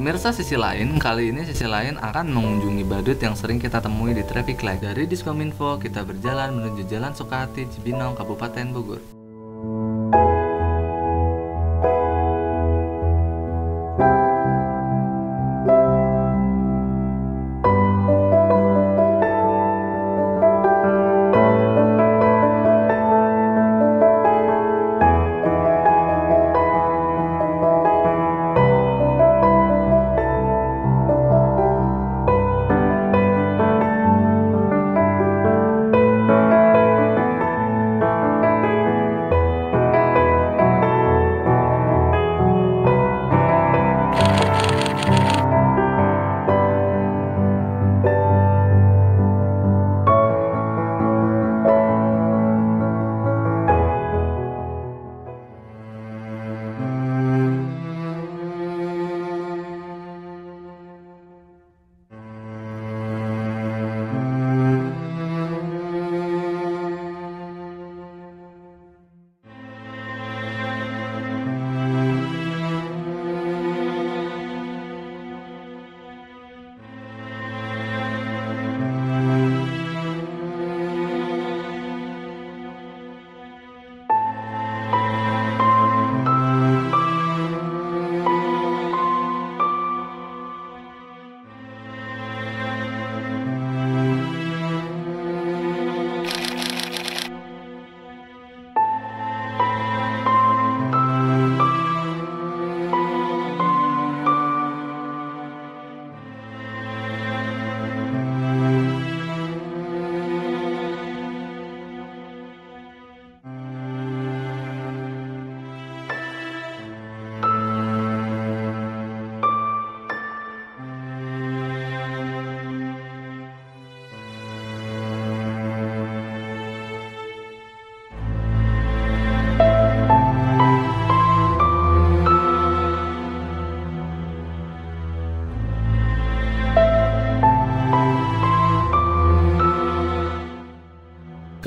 Pemirsa, kali ini sisi lain akan mengunjungi badut yang sering kita temui di traffic light. Dari Diskominfo, kita berjalan menuju Jalan Sukahati, Cibinong, Kabupaten Bogor.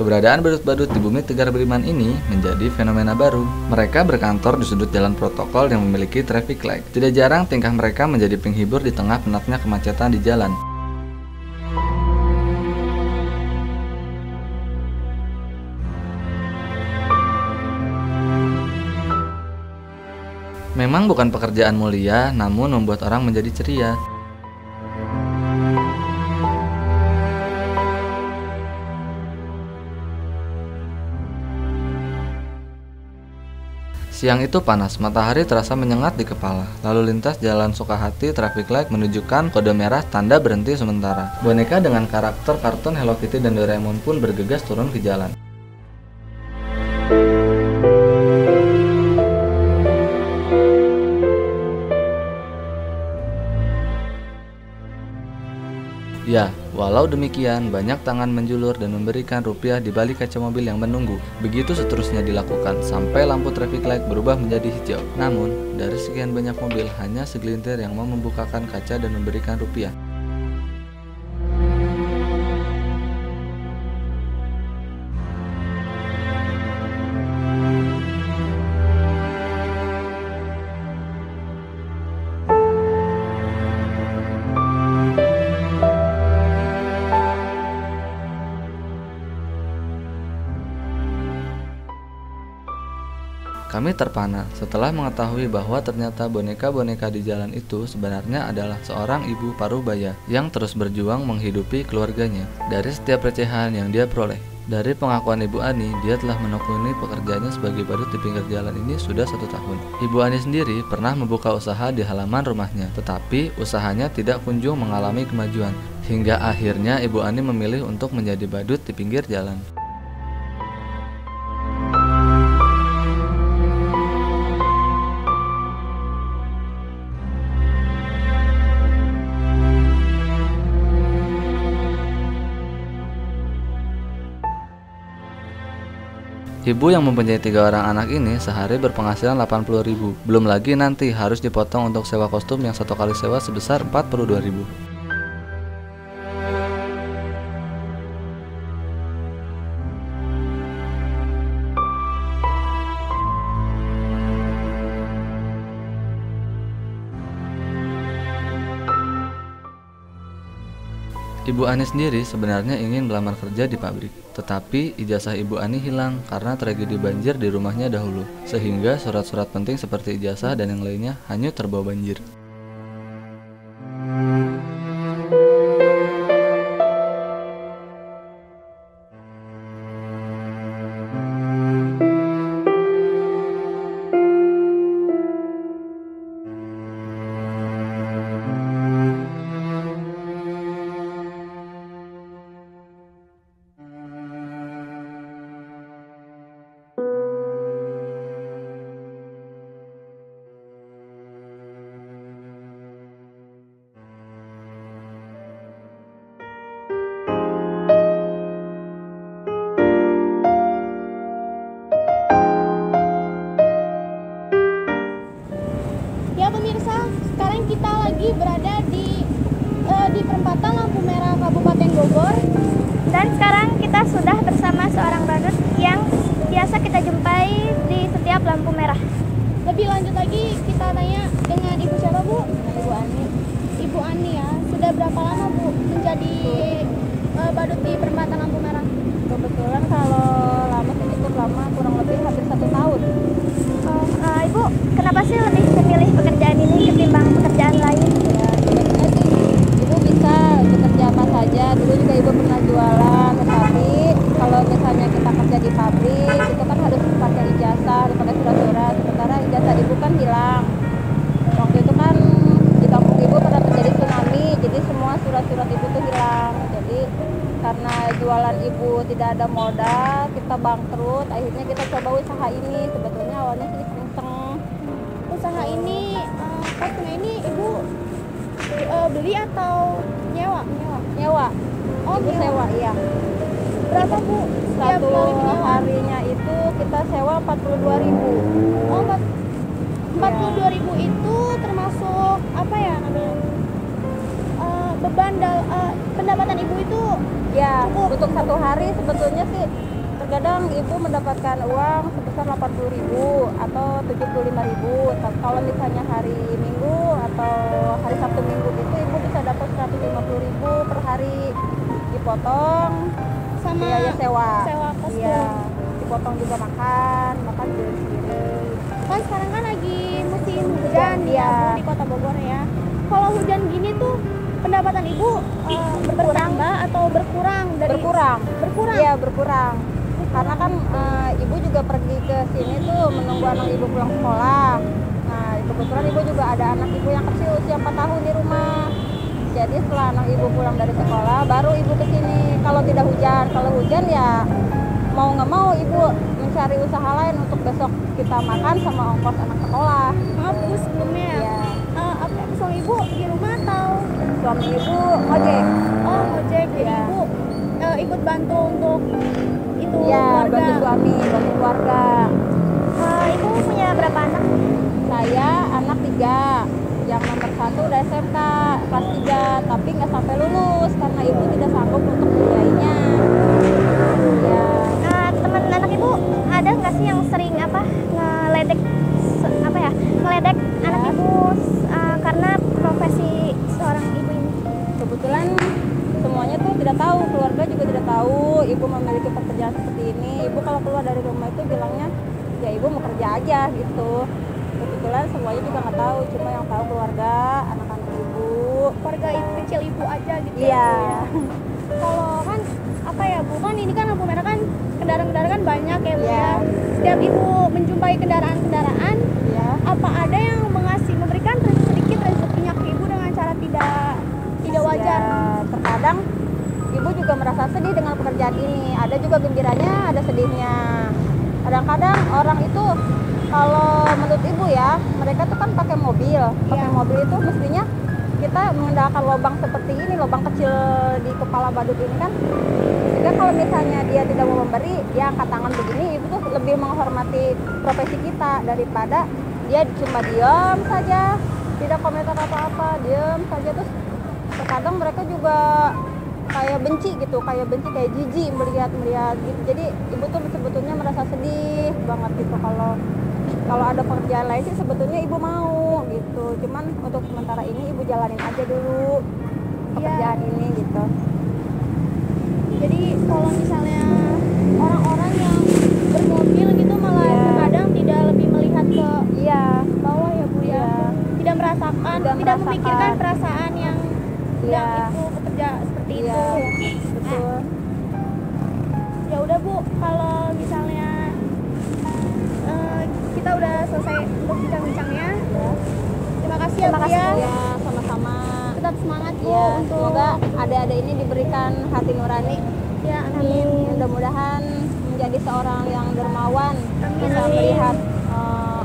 Keberadaan badut-badut di bumi Tegar Beriman ini menjadi fenomena baru. Mereka berkantor di sudut jalan protokol yang memiliki traffic light. Tidak jarang tingkah mereka menjadi penghibur di tengah penatnya kemacetan di jalan. Memang bukan pekerjaan mulia, namun membuat orang menjadi ceria. Siang itu panas, matahari terasa menyengat di kepala. Lalu lintas Jalan Sukahati traffic light menunjukkan kode merah tanda berhenti sementara. Boneka dengan karakter kartun Hello Kitty dan Doraemon pun bergegas turun ke jalan. Ya, walau demikian, banyak tangan menjulur dan memberikan rupiah di balik kaca mobil yang menunggu. Begitu seterusnya dilakukan, sampai lampu traffic light berubah menjadi hijau. Namun, dari sekian banyak mobil, hanya segelintir yang mau membukakan kaca dan memberikan rupiah. Kami terpana setelah mengetahui bahwa ternyata boneka-boneka di jalan itu sebenarnya adalah seorang ibu parubaya yang terus berjuang menghidupi keluarganya dari setiap recehan yang dia peroleh. Dari pengakuan Ibu Ani, dia telah menekuni pekerjaannya sebagai badut di pinggir jalan ini sudah 1 tahun. Ibu Ani sendiri pernah membuka usaha di halaman rumahnya, tetapi usahanya tidak kunjung mengalami kemajuan. Hingga akhirnya Ibu Ani memilih untuk menjadi badut di pinggir jalan. Ibu yang mempunyai 3 orang anak ini sehari berpenghasilan 80.000. Belum lagi nanti harus dipotong untuk sewa kostum yang satu kali sewa sebesar 42.000. Ibu Ani sendiri sebenarnya ingin melamar kerja di pabrik, tetapi ijazah Ibu Ani hilang karena tragedi banjir di rumahnya dahulu, sehingga surat-surat penting seperti ijazah dan yang lainnya hanyut terbawa banjir. Ya pemirsa, sekarang kita lagi berada di perempatan lampu merah Kabupaten Bogor. Dan sekarang kita sudah bersama seorang badut yang biasa kita jumpai di setiap lampu merah. Lebih lanjut lagi kita tanya dengan Ibu siapa, Bu? Ibu Ani. Ibu Ani ya. Sudah berapa lama, Bu, menjadi badut di perempatan lampu merah? Kebetulan kalau lama sih cukup lama, kurang lebih hampir 1 tahun. Ibu, kenapa sih lebih memilih pekerjaan ini ketimbang pekerjaan lain? Ya, sebenarnya sih ibu bisa bekerja apa saja. Dulu juga ibu pernah jualan, tetapi kalau misalnya kita kerja di pabrik itu kan harus pakai ijazah, harus pakai surat-surat. Sementara ijazah ibu kan hilang. Waktu itu kan di kampung ibu pernah terjadi tsunami, jadi semua surat-surat ibu tuh hilang. Jadi karena jualan ibu tidak ada modal, kita bangkrut. Akhirnya kita coba usaha ini. Sebetulnya awalnya sih iseng-iseng. Usaha ini, kostumnya ini Ibu beli atau nyewa? Nyewa. Oh, Ibu nyewa. sewa, iya. Berapa, Bu? Setiap Satu kali menyewa? harinya itu kita sewa 42.000. Oh, 42.000 itu termasuk apa ya namanya? Beban pendapatan Ibu itu Ya, cukup. untuk satu hari sebetulnya sih terkadang ibu mendapatkan uang sebesar 80.000 atau 75.000. Kalau misalnya hari Minggu atau hari Sabtu Minggu itu ibu bisa dapat 150.000 per hari, dipotong sama biaya sewa. sewa kostum. Iya, dipotong juga makan beli sendiri. Kan sekarang kan lagi musim hujan Iya. Bu, di Kota Bogor ya. Kalau hujan gini tuh pendapatan Ibu bertambah atau berkurang dari Berkurang. Berkurang. Iya, berkurang. Karena kan ibu juga pergi ke sini tuh menunggu anak ibu pulang sekolah. Nah, kebetulan ibu juga ada anak ibu yang kecil usia 4 tahun di rumah. Jadi setelah anak ibu pulang dari sekolah, baru ibu ke sini kalau tidak hujan. Kalau hujan ya mau nggak mau ibu mencari usaha lain untuk besok kita makan sama ongkos anak sekolah. Maaf Bu sebelumnya ya. Iya. Apa suami Ibu di rumah atau Suami ibu ojek. oh ngojek? Jadi Iya. Ibu ikut bantu untuk itu Iya, keluarga. bantu suami, bantu keluarga. Ibu punya berapa anak? Saya anak 3, yang nomor 1 udah SMK kelas 3, tapi nggak sampai lulus karena ibu tidak sanggup untuk membiayainya. Ya, Teman anak ibu ada nggak sih yang sering ngeledek ngeledek anak ibu karena profesi seorang ibu ini? kebetulan semuanya tuh tidak tahu, keluarga juga tidak tahu ibu memiliki pekerjaan seperti ini. Ibu kalau keluar dari rumah itu bilangnya ya ibu mau kerja aja gitu. Kebetulan semuanya juga nggak tahu, cuma yang tahu keluarga, anak-anak ibu. Keluarga kecil Ibu aja gitu Iya. ya, Bu, ya. Kalau kan apa ya Bu, kan ini kan lampu merah kan kendaraan-kendaraan kan banyak ya Bu Iya. ya. Setiap Ibu menjumpai kendaraan-kendaraan, Ya. apa ada yang memberikan sedikit rezekinya ke Ibu dengan cara tidak wajar? Ya, terkadang ibu juga merasa sedih dengan pekerjaan ini. Ada juga gembiranya, ada sedihnya. Kadang-kadang orang itu kalau menurut ibu ya, mereka tuh kan pakai mobil. Pakai Iya. mobil itu mestinya kita mengandalkan lubang seperti ini, lubang kecil di kepala badut ini kan, sehingga sebenarnya kalau misalnya dia tidak mau memberi, dia angkat tangan begini, ibu tuh lebih menghormati profesi kita daripada dia cuma diam saja, tidak komentar apa-apa, diam saja. Terus terkadang mereka juga kayak benci gitu, kayak jijik melihat gitu. Jadi ibu tuh sebetulnya merasa sedih banget gitu kalau ada pekerjaan lain sih sebetulnya ibu mau gitu. Cuman untuk sementara ini ibu jalanin aja dulu pekerjaan ini gitu. Jadi kalau misalnya orang-orang yang bermobil gitu malah terkadang tidak lebih melihat ke bawah ya Bu ya. Tidak merasakan, tidak memikirkan perasaan yang itu bekerja seperti itu. Betul. Ya udah Bu, kalau misalnya kita udah selesai untuk bincang-bincangnya. Terima kasih ya Bu ya. Ya, sama-sama. Tetap semangat Bu Ya, untuk semoga adik-adik ini diberikan hati nurani. ya amin. Mudah-mudahan menjadi seorang yang dermawan, Amin, bisa amin. melihat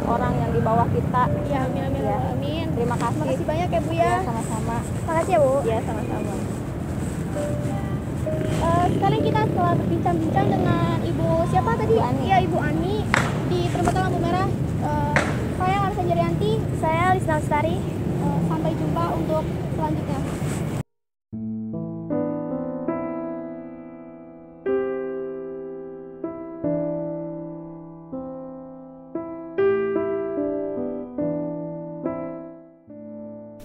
orang yang di bawah kita. Ya amin amin Ya. amin. Terima kasih. Terima kasih banyak ya Bu Ya, ya. sama-sama. Makasih ya Bu. Ya, sama-sama. Sekarang kita setelah berbincang-bincang dengan Ibu siapa tadi? Ibu Ani. Iya Ibu Ani di Perempatan Lampu Merah. Saya Larissa Jarianti. Saya Lisna Lestari. Sampai jumpa untuk selanjutnya.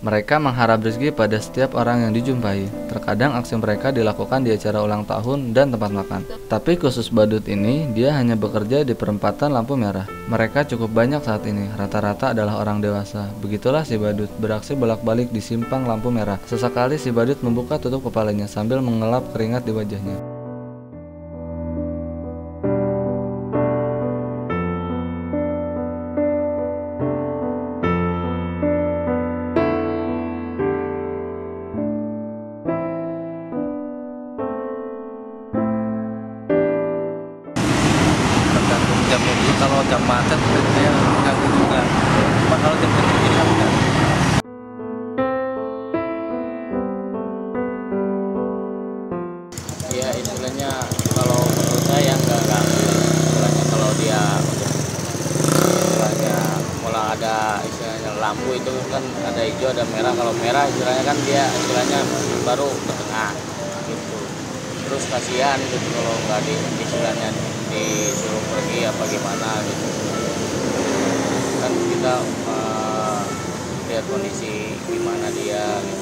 Mereka mengharap rezeki pada setiap orang yang dijumpai. Terkadang aksi mereka dilakukan di acara ulang tahun dan tempat makan. Tapi khusus badut ini, dia hanya bekerja di perempatan lampu merah. Mereka cukup banyak saat ini, rata-rata adalah orang dewasa. Begitulah si badut, beraksi bolak-balik di simpang lampu merah. Sesekali si badut membuka tutup kepalanya sambil mengelap keringat di wajahnya. Jam mobil kalau jam macet saya ganggu juga. Cuma kalau jam kerja ini enggak. Ya istilahnya kalau menurut saya nggak ganggu. Istilahnya kalau dia istilahnya mulai ada istilahnya lampu itu kan ada hijau ada merah. Kalau merah istilahnya kan dia istilahnya baru ke tengah gitu. Terus kasihan gitu kalau nggak istilahnya disuruh pergi apa gimana gitu kan kita lihat kondisi gimana dia gitu.